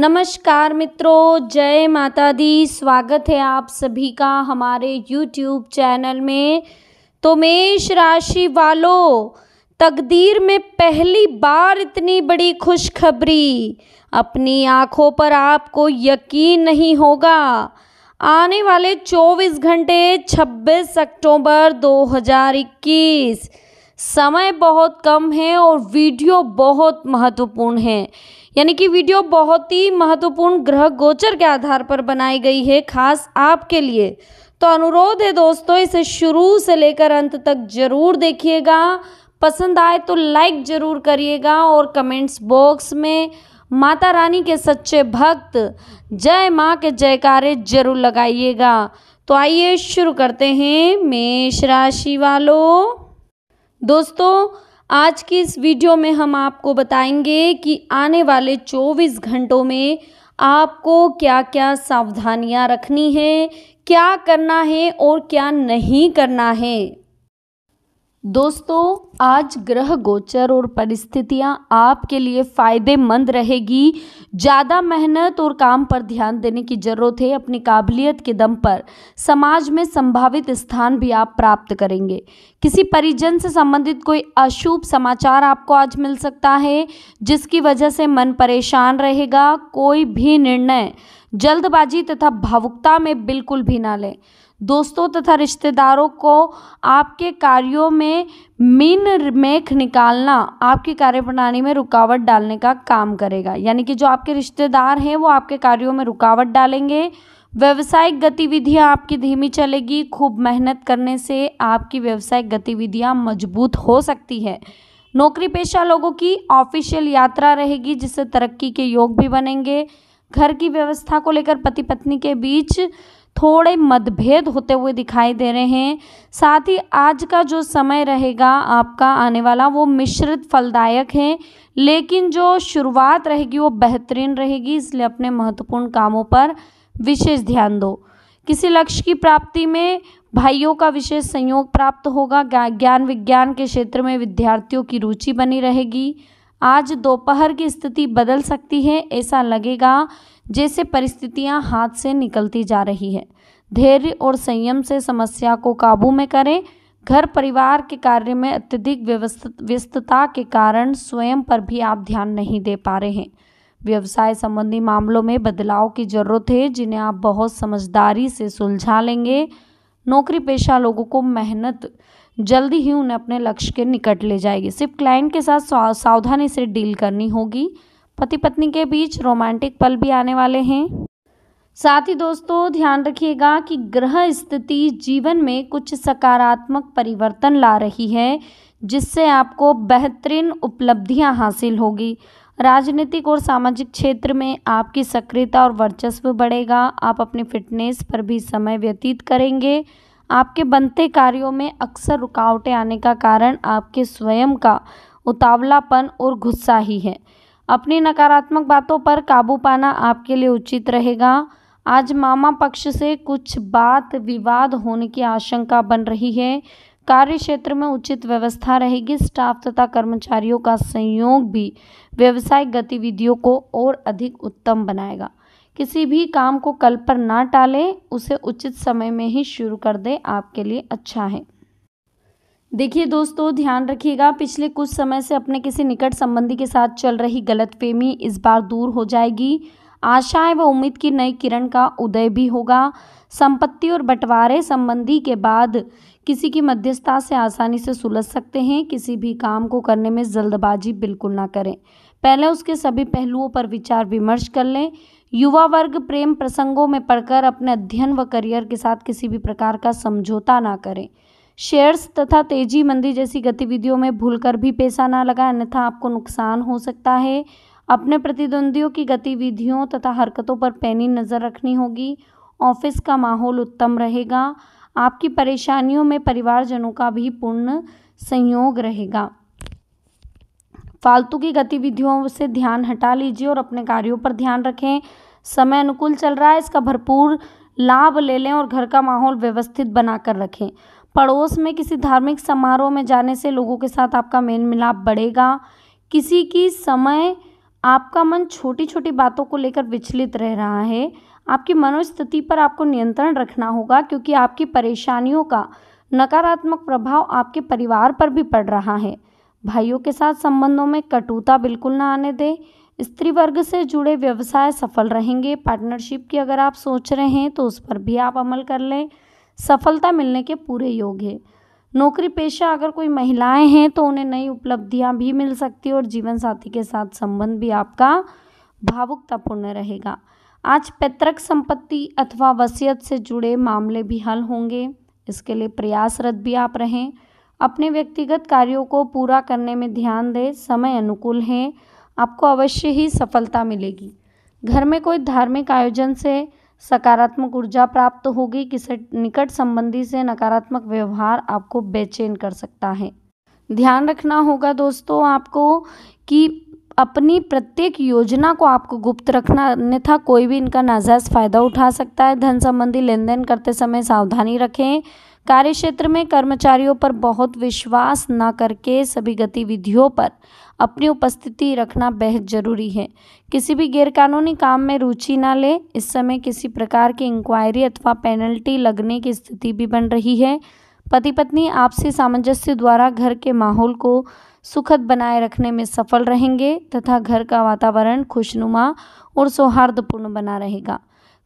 नमस्कार मित्रों, जय माता दी। स्वागत है आप सभी का हमारे YouTube चैनल में। तो मेष राशि वालों, तकदीर में पहली बार इतनी बड़ी खुशखबरी, अपनी आंखों पर आपको यकीन नहीं होगा। आने वाले 24 घंटे 26 अक्टूबर 2021, समय बहुत कम है और वीडियो बहुत महत्वपूर्ण है। यानी कि वीडियो बहुत ही महत्वपूर्ण ग्रह गोचर के आधार पर बनाई गई है, खास आपके लिए। तो अनुरोध है दोस्तों, इसे शुरू से लेकर अंत तक जरूर देखिएगा। पसंद आए तो लाइक जरूर करिएगा और कमेंट्स बॉक्स में माता रानी के सच्चे भक्त जय माँ के जयकारे जरूर लगाइएगा। तो आइए शुरू करते हैं। मेष राशि वालों, दोस्तों आज की इस वीडियो में हम आपको बताएंगे कि आने वाले 24 घंटों में आपको क्या क्या सावधानियां रखनी है, क्या करना है और क्या नहीं करना है। दोस्तों आज ग्रह गोचर और परिस्थितियां आपके लिए फ़ायदेमंद रहेगी। ज़्यादा मेहनत और काम पर ध्यान देने की ज़रूरत है। अपनी काबिलियत के दम पर समाज में संभावित स्थान भी आप प्राप्त करेंगे। किसी परिजन से संबंधित कोई अशुभ समाचार आपको आज मिल सकता है, जिसकी वजह से मन परेशान रहेगा। कोई भी निर्णय जल्दबाजी तथा भावुकता में बिल्कुल भी ना लें। दोस्तों तथा रिश्तेदारों को आपके कार्यों में मीन मेख निकालना आपकी कार्यप्रणाली में रुकावट डालने का काम करेगा। यानी कि जो आपके रिश्तेदार हैं वो आपके कार्यों में रुकावट डालेंगे। व्यवसायिक गतिविधियां आपकी धीमी चलेगी। खूब मेहनत करने से आपकी व्यवसायिक गतिविधियां मजबूत हो सकती है। नौकरी पेशा लोगों की ऑफिशियल यात्रा रहेगी, जिससे तरक्की के योग भी बनेंगे। घर की व्यवस्था को लेकर पति पत्नी के बीच थोड़े मतभेद होते हुए दिखाई दे रहे हैं। साथ ही आज का जो समय रहेगा आपका आने वाला, वो मिश्रित फलदायक है, लेकिन जो शुरुआत रहेगी वो बेहतरीन रहेगी। इसलिए अपने महत्वपूर्ण कामों पर विशेष ध्यान दो। किसी लक्ष्य की प्राप्ति में भाइयों का विशेष संयोग प्राप्त होगा। ज्ञान विज्ञान के क्षेत्र में विद्यार्थियों की रुचि बनी रहेगी। आज दोपहर की स्थिति बदल सकती है। ऐसा लगेगा जैसे परिस्थितियां हाथ से निकलती जा रही है। धैर्य और संयम से समस्या को काबू में करें। घर परिवार के कार्य में अत्यधिक व्यस्तता के कारण स्वयं पर भी आप ध्यान नहीं दे पा रहे हैं। व्यवसाय संबंधी मामलों में बदलाव की जरूरत है, जिन्हें आप बहुत समझदारी से सुलझा लेंगे। नौकरी पेशा लोगों को मेहनत जल्दी ही उन्हें अपने लक्ष्य के निकट ले जाएगी। सिर्फ क्लाइंट के साथ सावधानी से डील करनी होगी। पति पत्नी के बीच रोमांटिक पल भी आने वाले हैं। साथ ही दोस्तों ध्यान रखिएगा कि ग्रह स्थिति जीवन में कुछ सकारात्मक परिवर्तन ला रही है, जिससे आपको बेहतरीन उपलब्धियां हासिल होगी। राजनीतिक और सामाजिक क्षेत्र में आपकी सक्रियता और वर्चस्व बढ़ेगा। आप अपनी फिटनेस पर भी समय व्यतीत करेंगे। आपके बनते कार्यों में अक्सर रुकावटें आने का कारण आपके स्वयं का उतावलापन और गुस्सा ही है। अपनी नकारात्मक बातों पर काबू पाना आपके लिए उचित रहेगा। आज मामा पक्ष से कुछ बात विवाद होने की आशंका बन रही है। कार्य क्षेत्र में उचित व्यवस्था रहेगी। स्टाफ तथा कर्मचारियों का संयोग भी व्यावसायिक गतिविधियों को और अधिक उत्तम बनाएगा। किसी भी काम को कल पर ना टालें, उसे उचित समय में ही शुरू कर दें, आपके लिए अच्छा है। देखिए दोस्तों ध्यान रखिएगा, पिछले कुछ समय से अपने किसी निकट संबंधी के साथ चल रही गलतफहमी इस बार दूर हो जाएगी। आशाएं व उम्मीद की नई किरण का उदय भी होगा। संपत्ति और बंटवारे संबंधी के बाद किसी की मध्यस्थता से आसानी से सुलझ सकते हैं। किसी भी काम को करने में जल्दबाजी बिल्कुल ना करें, पहले उसके सभी पहलुओं पर विचार विमर्श कर लें। युवा वर्ग प्रेम प्रसंगों में पड़कर अपने अध्ययन व करियर के साथ किसी भी प्रकार का समझौता ना करें। शेयर्स तथा तेजी मंदी जैसी गतिविधियों में भूलकर भी पैसा ना लगाएं, अन्यथा आपको नुकसान हो सकता है। अपने प्रतिद्वंदियों की गतिविधियों तथा हरकतों पर पैनी नज़र रखनी होगी। ऑफिस का माहौल उत्तम रहेगा। आपकी परेशानियों में परिवारजनों का भी पूर्ण सहयोग रहेगा। फालतू की गतिविधियों से ध्यान हटा लीजिए और अपने कार्यों पर ध्यान रखें। समय अनुकूल चल रहा है, इसका भरपूर लाभ ले लें और घर का माहौल व्यवस्थित बनाकर रखें। पड़ोस में किसी धार्मिक समारोह में जाने से लोगों के साथ आपका मेल मिलाप बढ़ेगा। किसी की समय आपका मन छोटी छोटी बातों को लेकर विचलित रह रहा है। आपकी मनोस्थिति पर आपको नियंत्रण रखना होगा, क्योंकि आपकी परेशानियों का नकारात्मक प्रभाव आपके परिवार पर भी पड़ रहा है। भाइयों के साथ संबंधों में कटुता बिल्कुल ना आने दें। स्त्री वर्ग से जुड़े व्यवसाय सफल रहेंगे। पार्टनरशिप की अगर आप सोच रहे हैं तो उस पर भी आप अमल कर लें, सफलता मिलने के पूरे योग है। नौकरी पेशा अगर कोई महिलाएं हैं तो उन्हें नई उपलब्धियां भी मिल सकती है और जीवन साथी के साथ संबंध भी आपका भावुकतापूर्ण रहेगा। आज पैतृक संपत्ति अथवा वसीयत से जुड़े मामले भी हल होंगे, इसके लिए प्रयासरत भी आप रहें। अपने व्यक्तिगत कार्यों को पूरा करने में ध्यान दें। समय अनुकूल है, आपको अवश्य ही सफलता मिलेगी। घर में कोई धार्मिक आयोजन से सकारात्मक ऊर्जा प्राप्त होगी। किसी निकट संबंधी से नकारात्मक व्यवहार आपको बेचैन कर सकता है। ध्यान रखना होगा दोस्तों आपको कि अपनी प्रत्येक योजना को आपको गुप्त रखना, अन्यथा कोई भी इनका नाजायज फायदा उठा सकता है। धन संबंधी लेन देन करते समय सावधानी रखें। कार्यक्षेत्र में कर्मचारियों पर बहुत विश्वास न करके सभी गतिविधियों पर अपनी उपस्थिति रखना बेहद जरूरी है। किसी भी गैरकानूनी काम में रुचि न लें। इस समय किसी प्रकार की इंक्वायरी अथवा पेनल्टी लगने की स्थिति भी बन रही है। पति पत्नी आपसी सामंजस्य द्वारा घर के माहौल को सुखद बनाए रखने में सफल रहेंगे तथा घर का वातावरण खुशनुमा और सौहार्दपूर्ण बना रहेगा।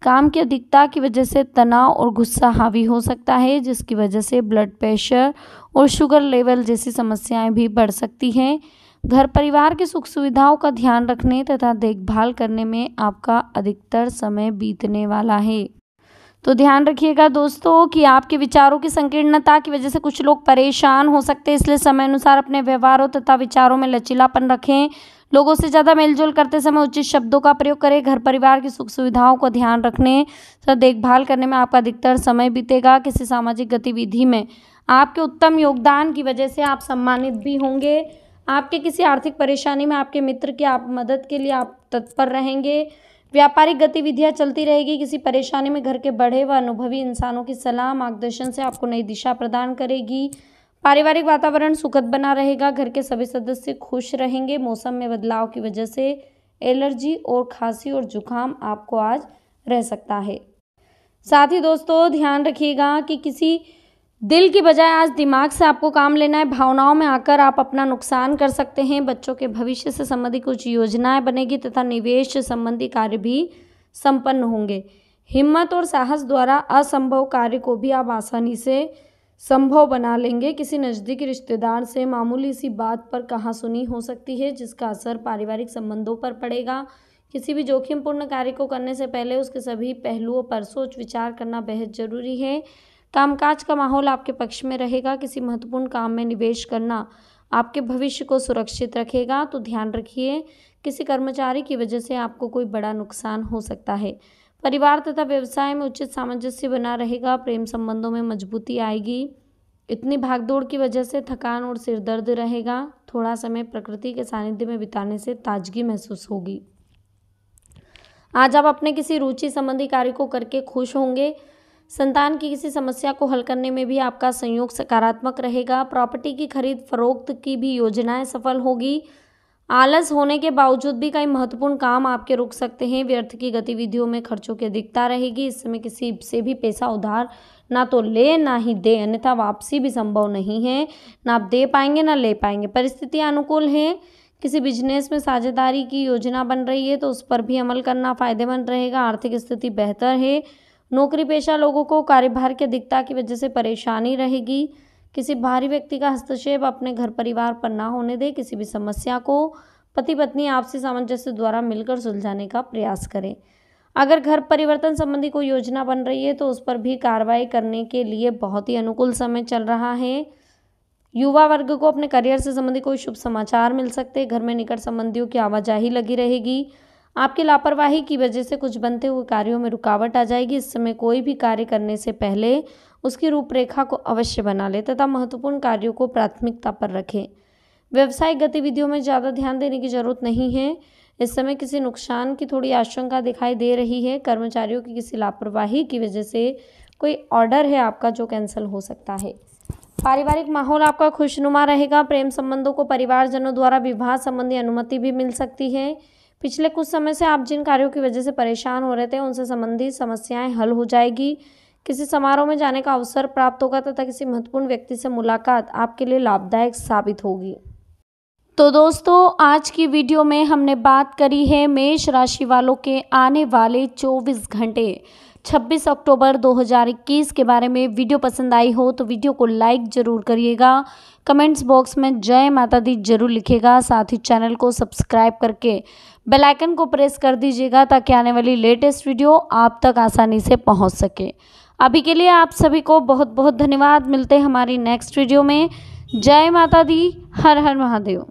काम की अधिकता की वजह से तनाव और गुस्सा हावी हो सकता है, जिसकी वजह से ब्लड प्रेशर और शुगर लेवल जैसी समस्याएं भी बढ़ सकती हैं। घर परिवार की सुख सुविधाओं का ध्यान रखने तथा देखभाल करने में आपका अधिकतर समय बीतने वाला है। तो ध्यान रखिएगा दोस्तों कि आपके विचारों की संकीर्णता की वजह से कुछ लोग परेशान हो सकते हैं, इसलिए समय अनुसार अपने व्यवहारों तथा विचारों में लचीलापन रखें। लोगों से ज़्यादा मेलजोल करते समय उचित शब्दों का प्रयोग करें। घर परिवार की सुख सुविधाओं को ध्यान रखने तथा देखभाल करने में आपका अधिकतर समय बीतेगा। किसी सामाजिक गतिविधि में आपके उत्तम योगदान की वजह से आप सम्मानित भी होंगे। आपके किसी आर्थिक परेशानी में आपके मित्र की आप मदद के लिए आप तत्पर रहेंगे। व्यापारिक गतिविधियां चलती रहेगी। किसी परेशानी में घर के बड़े व अनुभवी इंसानों की सलाह मार्गदर्शन से आपको नई दिशा प्रदान करेगी। पारिवारिक वातावरण सुखद बना रहेगा। घर के सभी सदस्य खुश रहेंगे। मौसम में बदलाव की वजह से एलर्जी और खांसी और जुकाम आपको आज रह सकता है। साथ ही दोस्तों ध्यान रखिएगा कि किसी दिल की बजाय आज दिमाग से आपको काम लेना है। भावनाओं में आकर आप अपना नुकसान कर सकते हैं। बच्चों के भविष्य से संबंधित कुछ योजनाएं बनेगी तथा निवेश संबंधी कार्य भी संपन्न होंगे। हिम्मत और साहस द्वारा असंभव कार्य को भी आप आसानी से संभव बना लेंगे। किसी नज़दीकी रिश्तेदार से मामूली सी बात पर कहासुनी हो सकती है, जिसका असर पारिवारिक संबंधों पर पड़ेगा। किसी भी जोखिमपूर्ण कार्य को करने से पहले उसके सभी पहलुओं पर सोच विचार करना बेहद जरूरी है। कामकाज का माहौल आपके पक्ष में रहेगा। किसी महत्वपूर्ण काम में निवेश करना आपके भविष्य को सुरक्षित रखेगा। तो ध्यान रखिए, किसी कर्मचारी की वजह से आपको कोई बड़ा नुकसान हो सकता है। परिवार तथा व्यवसाय में उचित सामंजस्य बना रहेगा। प्रेम संबंधों में मजबूती आएगी। इतनी भागदौड़ की वजह से थकान और सिर दर्द रहेगा। थोड़ा समय प्रकृति के सानिध्य में बिताने से ताजगी महसूस होगी। आज आप अपने किसी रुचि संबंधी कार्य को करके खुश होंगे। संतान की किसी समस्या को हल करने में भी आपका संयोग सकारात्मक रहेगा। प्रॉपर्टी की खरीद फरोख्त की भी योजनाएं सफल होगी। आलस होने के बावजूद भी कई महत्वपूर्ण काम आपके रुक सकते हैं। व्यर्थ की गतिविधियों में खर्चों की अधिकता रहेगी। इस समय किसी से भी पैसा उधार ना तो ले ना ही दे, अन्यथा वापसी भी संभव नहीं है। ना आप दे पाएंगे ना ले पाएंगे। परिस्थितियां अनुकूल हैं। किसी बिजनेस में साझेदारी की योजना बन रही है तो उस पर भी अमल करना फायदेमंद रहेगा। आर्थिक स्थिति बेहतर है। नौकरी पेशा लोगों को कार्यभार की अधिकता की वजह से परेशानी रहेगी। किसी बाहरी व्यक्ति का हस्तक्षेप अपने घर परिवार पर ना होने दे। किसी भी समस्या को पति पत्नी आपसी सामंजस्य द्वारा मिलकर सुलझाने का प्रयास करें। अगर घर परिवर्तन संबंधी कोई योजना बन रही है तो उस पर भी कार्रवाई करने के लिए बहुत ही अनुकूल समय चल रहा है। युवा वर्ग को अपने करियर से संबंधित कोई शुभ समाचार मिल सकते हैं। घर में निकट संबंधियों की आवाजाही लगी रहेगी। आपकी लापरवाही की वजह से कुछ बनते हुए कार्यों में रुकावट आ जाएगी। इस समय कोई भी कार्य करने से पहले उसकी रूपरेखा को अवश्य बना लें तथा महत्वपूर्ण कार्यों को प्राथमिकता पर रखें। व्यवसायिक गतिविधियों में ज़्यादा ध्यान देने की जरूरत नहीं है। इस समय किसी नुकसान की थोड़ी आशंका दिखाई दे रही है। कर्मचारियों की किसी लापरवाही की वजह से कोई ऑर्डर है आपका जो कैंसिल हो सकता है। पारिवारिक माहौल आपका खुशनुमा रहेगा। प्रेम संबंधों को परिवारजनों द्वारा विवाह संबंधी अनुमति भी मिल सकती है। पिछले कुछ समय से आप जिन कार्यों की वजह से परेशान हो रहे थे उनसे संबंधित समस्याएं हल हो जाएगी। किसी समारोह में जाने का अवसर प्राप्त होगा तथा किसी महत्वपूर्ण व्यक्ति से मुलाकात आपके लिए लाभदायक साबित होगी। तो दोस्तों, आज की वीडियो में हमने बात करी है मेष राशि वालों के आने वाले 24 घंटे 26 अक्टूबर 2021 के बारे में। वीडियो पसंद आई हो तो वीडियो को लाइक ज़रूर करिएगा, कमेंट्स बॉक्स में जय माता दी जरूर लिखिएगा, साथ ही चैनल को सब्सक्राइब करके बेल आइकन को प्रेस कर दीजिएगा ताकि आने वाली लेटेस्ट वीडियो आप तक आसानी से पहुंच सके। अभी के लिए आप सभी को बहुत बहुत धन्यवाद। मिलते हैं हमारी नेक्स्ट वीडियो में। जय माता दी, हर हर महादेव।